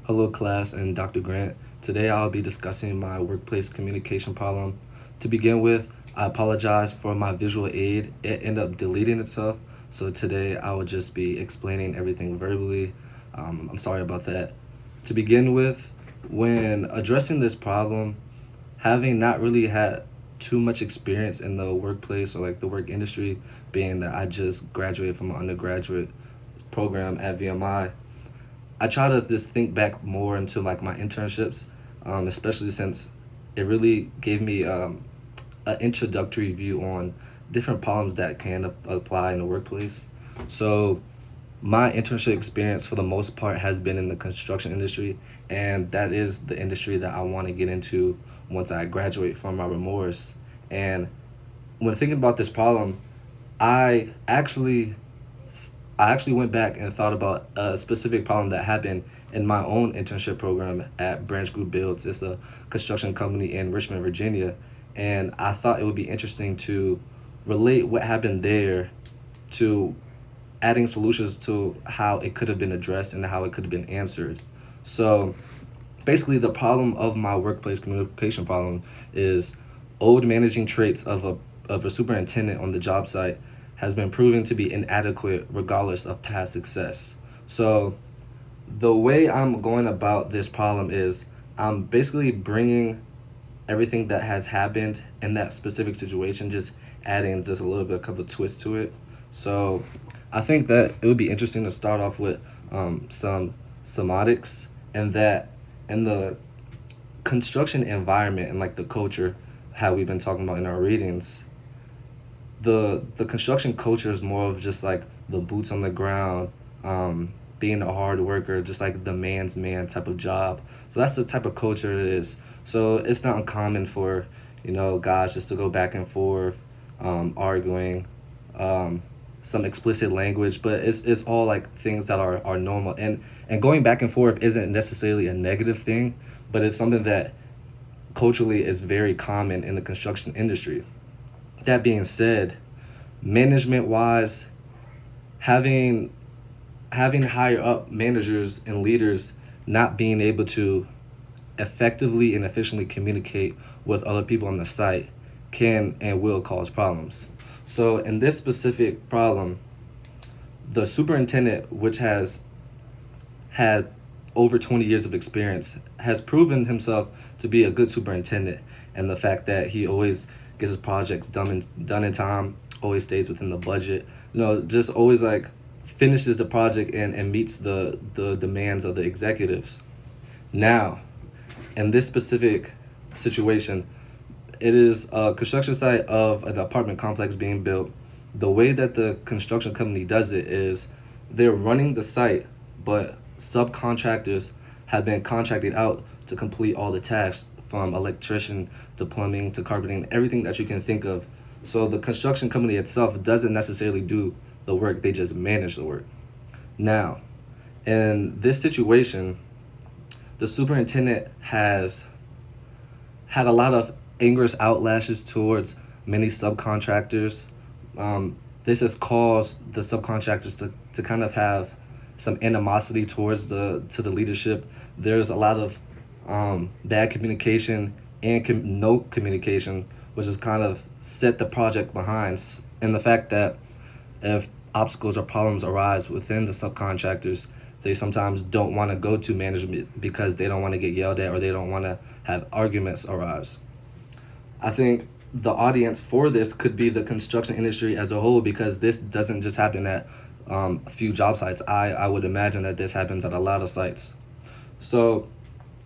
Hello, class, and Dr. Grant. Today I'll be discussing my workplace communication problem. To begin with, I apologize for my visual aid. It ended up deleting itself, so today I will just be explaining everything verbally. I'm sorry about that. To begin with, when addressing this problem, having not really had too much experience in the workplace or like the work industry, being that I just graduated from an undergraduate program at VMI, I try to just think back more into like my internships, especially since it really gave me an introductory view on different problems that can apply in the workplace. So my internship experience for the most part has been in the construction industry, and that is the industry that I want to get into once I graduate from Robert Morris. And when thinking about this problem, I actually I actually went back and thought about a specific problem that happened in my own internship program at Branch Group Builds. It's a construction company in Richmond, Virginia. And I thought it would be interesting to relate what happened there to adding solutions to how it could have been addressed and how it could have been answered. So basically, the problem of my workplace communication problem is old managing traits of a superintendent on the job site has been proven to be inadequate regardless of past success. So the way I'm going about this problem is I'm basically bringing everything that has happened in that specific situation, just adding just a little bit, a couple of twists to it. So I think that it would be interesting to start off with some semantics, and that in the construction environment and like the culture, how we've been talking about in our readings, the construction culture is more of just like the boots on the ground, being a hard worker, just like the man's man type of job. So that's the type of culture it is. So it's not uncommon for guys just to go back and forth, arguing, some explicit language, but it's all like things that are normal. And going back and forth isn't necessarily a negative thing, but it's something that culturally is very common in the construction industry. That being said, management wise, having higher up managers and leaders not being able to effectively and efficiently communicate with other people on the site can and will cause problems. So in this specific problem, the superintendent, which has had over 20 years of experience, has proven himself to be a good superintendent. And the fact that he always gets his projects done in time, always stays within the budget, just always like finishes the project and meets the demands of the executives. Now, in this specific situation, it is a construction site of an apartment complex being built. The way that the construction company does it is they're running the site, but subcontractors have been contracted out to complete all the tasks, from electrician to plumbing to carpeting, everything that you can think of. So the construction company itself doesn't necessarily do the work, they just manage the work. Now, in this situation, the superintendent has had a lot of angerous outlashes towards many subcontractors. This has caused the subcontractors to kind of have some animosity towards the leadership. There's a lot of bad communication and no communication, which has kind of set the project behind. And the fact that if obstacles or problems arise within the subcontractors, they sometimes don't want to go to management because they don't want to get yelled at or they don't want to have arguments arise. I think the audience for this could be the construction industry as a whole, because this doesn't just happen at a few job sites. I would imagine that this happens at a lot of sites. So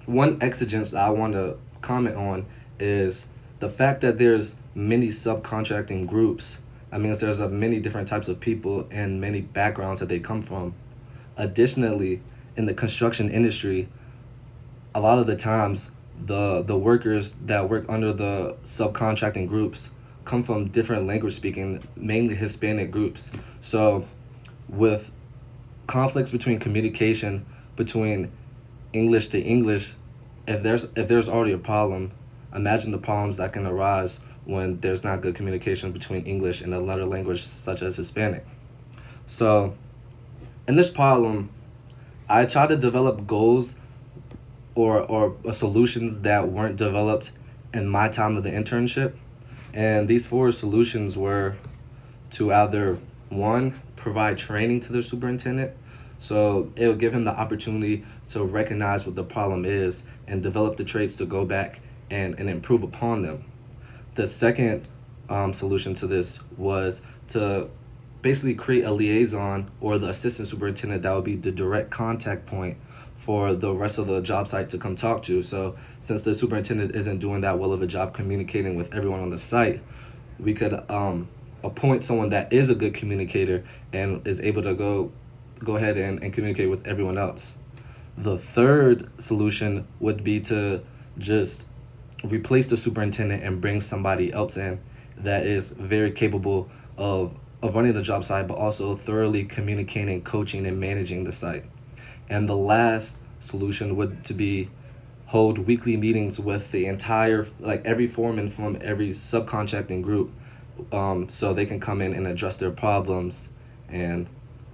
one exigence that I want to comment on is the fact that there's many subcontracting groups. I mean, there's many different types of people and many backgrounds that they come from. Additionally, in the construction industry, a lot of the times the workers that work under the subcontracting groups come from different language speaking, mainly Hispanic groups. So with conflicts between communication between English to English, if there's already a problem, imagine the problems that can arise when there's not good communication between English and another language such as Hispanic. So in this problem, I try to develop goals or solutions that weren't developed in my time of the internship. And these four solutions were to either one, provide training to their superintendent. So it'll give him the opportunity to recognize what the problem is and develop the traits to go back and improve upon them. The second solution to this was to basically create a liaison or the assistant superintendent that would be the direct contact point for the rest of the job site to come talk to. So since the superintendent isn't doing that well of a job communicating with everyone on the site, we could appoint someone that is a good communicator and is able to go ahead and communicate with everyone else. The third solution would be to just replace the superintendent and bring somebody else in that is very capable of running the job site, but also thoroughly communicating, coaching, and managing the site. And the last solution would to be hold weekly meetings with the entire, like every foreman from every subcontracting group, so they can come in and address their problems, and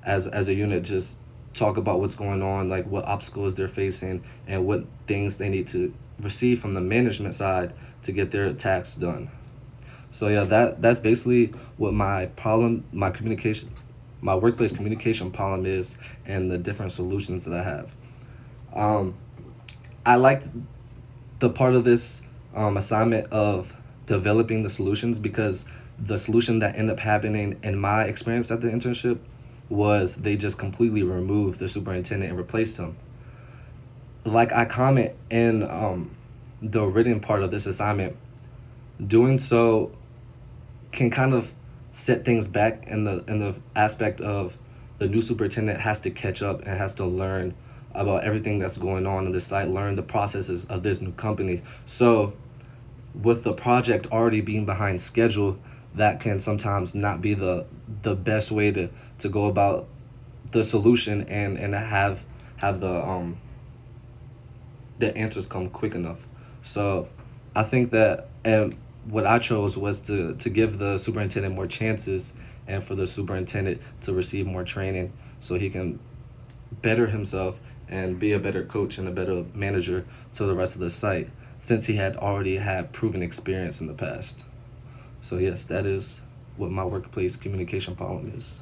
as a unit just talk about what's going on, like what obstacles they're facing and what things they need to receive from the management side to get their tasks done. So yeah, that's basically what my workplace communication problem is, and the different solutions that I have. I liked the part of this assignment of developing the solutions, because the solution that ended up happening in my experience at the internship was they just completely removed the superintendent and replaced him. Like I comment in the written part of this assignment, doing so can kind of set things back in the aspect of the new superintendent has to catch up and has to learn about everything that's going on in the site, learn the processes of this new company. So with the project already being behind schedule, that can sometimes not be the best way to go about the solution and have the answers come quick enough. So I think that, and what I chose was to give the superintendent more chances, and for the superintendent to receive more training so he can better himself and be a better coach and a better manager to the rest of the site, since he had already had proven experience in the past. So yes, that is what my workplace communication problem is.